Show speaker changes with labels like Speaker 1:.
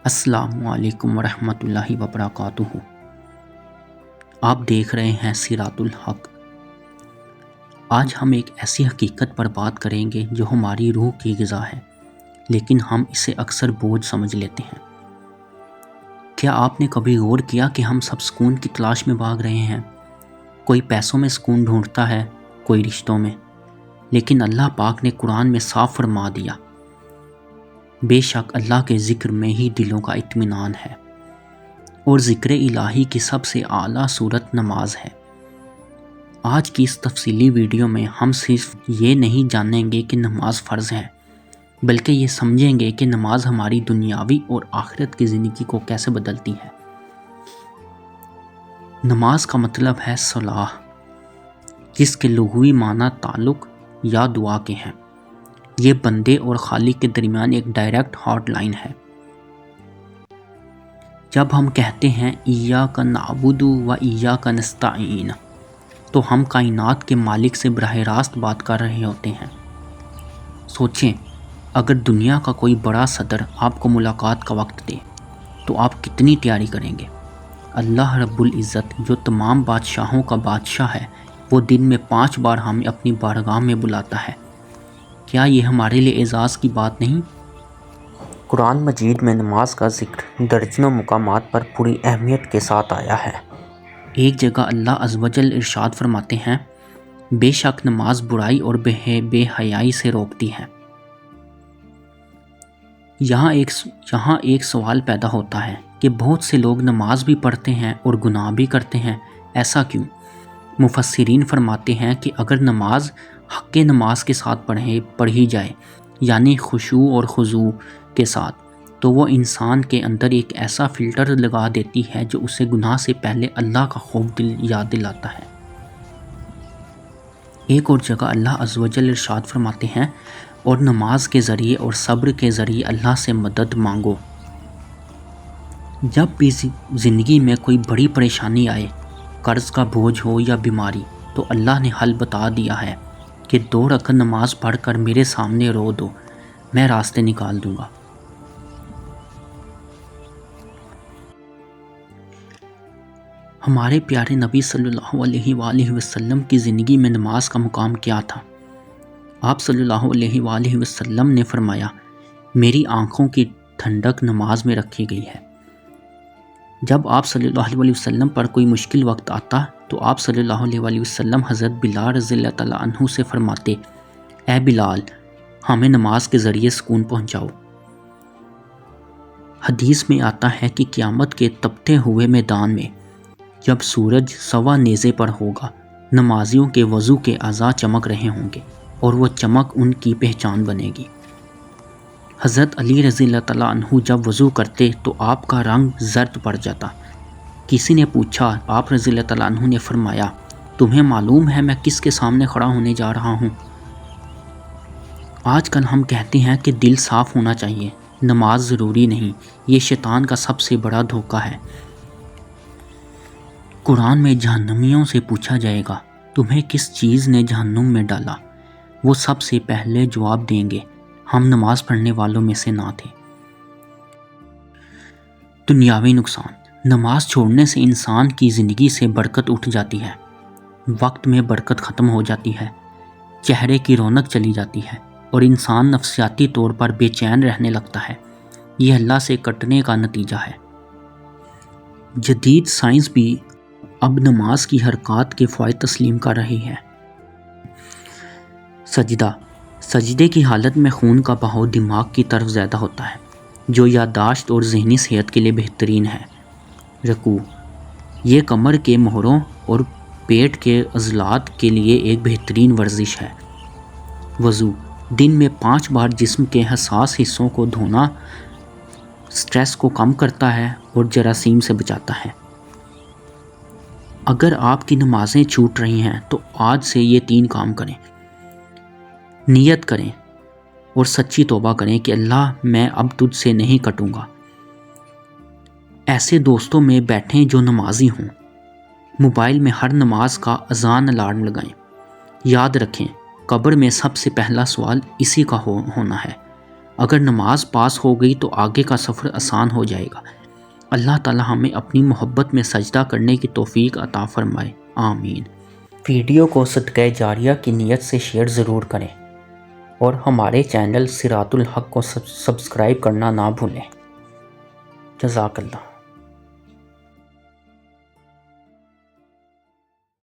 Speaker 1: السلام علیکم ورحمۃ اللہ وبرکاتہ۔ آپ دیکھ رہے ہیں سیرات الحق۔ آج ہم ایک ایسی حقیقت پر بات کریں گے جو ہماری روح کی غذا ہے، لیکن ہم اسے اکثر بوجھ سمجھ لیتے ہیں۔ کیا آپ نے کبھی غور کیا کہ ہم سب سکون کی تلاش میں بھاگ رہے ہیں؟ کوئی پیسوں میں سکون ڈھونڈتا ہے، کوئی رشتوں میں، لیکن اللہ پاک نے قرآن میں صاف فرما دیا، بے شک اللہ کے ذکر میں ہی دلوں کا اطمینان ہے، اور ذکر الہی کی سب سے اعلیٰ صورت نماز ہے۔ آج کی اس تفصیلی ویڈیو میں ہم صرف یہ نہیں جانیں گے کہ نماز فرض ہے، بلکہ یہ سمجھیں گے کہ نماز ہماری دنیاوی اور آخرت کی زندگی کو کیسے بدلتی ہے۔ نماز کا مطلب ہے صلاح، جس کے لغوی معنی تعلق یا دعا کے ہیں۔ یہ بندے اور خالق کے درمیان ایک ڈائریکٹ ہاٹ لائن ہے۔ جب ہم کہتے ہیں ایاک نعبد و ایاک نستعین، تو ہم کائنات کے مالک سے براہ راست بات کر رہے ہوتے ہیں۔ سوچیں، اگر دنیا کا کوئی بڑا صدر آپ کو ملاقات کا وقت دے تو آپ کتنی تیاری کریں گے؟ اللہ رب العزت جو تمام بادشاہوں کا بادشاہ ہے، وہ دن میں 5 بار ہمیں اپنی بارگاہ میں بلاتا ہے۔ کیا یہ ہمارے لیے اعزاز کی بات نہیں؟ قرآن مجید میں نماز کا ذکر درجنوں مقامات پر پوری اہمیت کے ساتھ آیا ہے۔ ایک جگہ اللہ عز و جل ارشاد فرماتے ہیں، بے شک نماز برائی اور بے حیائی سے روکتی ہے۔ یہاں ایک سوال پیدا ہوتا ہے کہ بہت سے لوگ نماز بھی پڑھتے ہیں اور گناہ بھی کرتے ہیں، ایسا کیوں؟ مفسرین فرماتے ہیں کہ اگر نماز حق نماز کے ساتھ پڑھی جائے، یعنی خشوع اور خضوع کے ساتھ، تو وہ انسان کے اندر ایک ایسا فلٹر لگا دیتی ہے جو اسے گناہ سے پہلے اللہ کا خوف یاد دلاتا ہے۔ ایک اور جگہ اللہ عز و جل ارشاد فرماتے ہیں، اور نماز کے ذریعے اور صبر کے ذریعے اللہ سے مدد مانگو۔ جب بھی زندگی میں کوئی بڑی پریشانی آئے، قرض کا بوجھ ہو یا بیماری، تو اللہ نے حل بتا دیا ہے کہ 2 رکعت نماز پڑھ کر میرے سامنے رو دو، میں راستے نکال دوں گا۔ ہمارے پیارے نبی صلی اللہ علیہ وآلہ وسلم کی زندگی میں نماز کا مقام کیا تھا؟ آپ صلی اللہ علیہ وآلہ وسلم نے فرمایا، میری آنکھوں کی ٹھنڈک نماز میں رکھی گئی ہے۔ جب آپ صلی اللہ علیہ وسلم پر کوئی مشکل وقت آتا تو آپ صلی اللہ علیہ وآلہ وسلم حضرت بلال رضی اللہ تعالیٰ عنہ سے فرماتے، اے بلال، ہمیں نماز کے ذریعے سکون پہنچاؤ۔ حدیث میں آتا ہے کہ قیامت کے تپتے ہوئے میدان میں جب سورج سوا نیزے پر ہوگا، نمازیوں کے وضو کے اعضاء چمک رہے ہوں گے اور وہ چمک ان کی پہچان بنے گی۔ حضرت علی رضی اللہ تعالیٰ عنہ جب وضو کرتے تو آپ کا رنگ زرد پڑ جاتا۔ کسی نے پوچھا، آپ رضی اللہ تعالیٰ عنہ نے فرمایا، تمہیں معلوم ہے میں کس کے سامنے کھڑا ہونے جا رہا ہوں؟ آج کل ہم کہتے ہیں کہ دل صاف ہونا چاہیے، نماز ضروری نہیں۔ یہ شیطان کا سب سے بڑا دھوکہ ہے۔ قرآن میں جہنمیوں سے پوچھا جائے گا، تمہیں کس چیز نے جہنم میں ڈالا؟ وہ سب سے پہلے جواب دیں گے، ہم نماز پڑھنے والوں میں سے نہ تھے۔ دنیاوی نقصان۔ نماز چھوڑنے سے انسان کی زندگی سے برکت اٹھ جاتی ہے، وقت میں برکت ختم ہو جاتی ہے، چہرے کی رونق چلی جاتی ہے، اور انسان نفسیاتی طور پر بے چین رہنے لگتا ہے۔ یہ اللہ سے کٹنے کا نتیجہ ہے۔ جدید سائنس بھی اب نماز کی حرکات کے فوائد تسلیم کر رہی ہے۔ سجدے کی حالت میں خون کا بہاؤ دماغ کی طرف زیادہ ہوتا ہے، جو یادداشت اور ذہنی صحت کے لیے بہترین ہے۔ رکوع، یہ کمر کے موہروں اور پیٹ کے عضلات کے لیے ایک بہترین ورزش ہے۔ وضو، دن میں 5 بار جسم کے حساس حصوں کو دھونا سٹریس کو کم کرتا ہے اور جراثیم سے بچاتا ہے۔ اگر آپ کی نمازیں چھوٹ رہی ہیں تو آج سے یہ 3 کام کریں۔ نیت کریں اور سچی توبہ کریں کہ اللہ، میں اب تجھ سے نہیں کٹوں گا۔ ایسے دوستوں میں بیٹھیں جو نمازی ہوں۔ موبائل میں ہر نماز کا اذان الارم لگائیں۔ یاد رکھیں، قبر میں سب سے پہلا سوال اسی کا ہونا ہے، اگر نماز پاس ہو گئی تو آگے کا سفر آسان ہو جائے گا۔ اللہ تعالی ہمیں اپنی محبت میں سجدہ کرنے کی توفیق عطا فرمائے، آمین۔ ویڈیو کو صدقہ جاریہ کی نیت سے شیئر ضرور کریں اور ہمارے چینل صراط الحق کو سبسکرائب کرنا نہ بھولیں۔ جزاک اللہ۔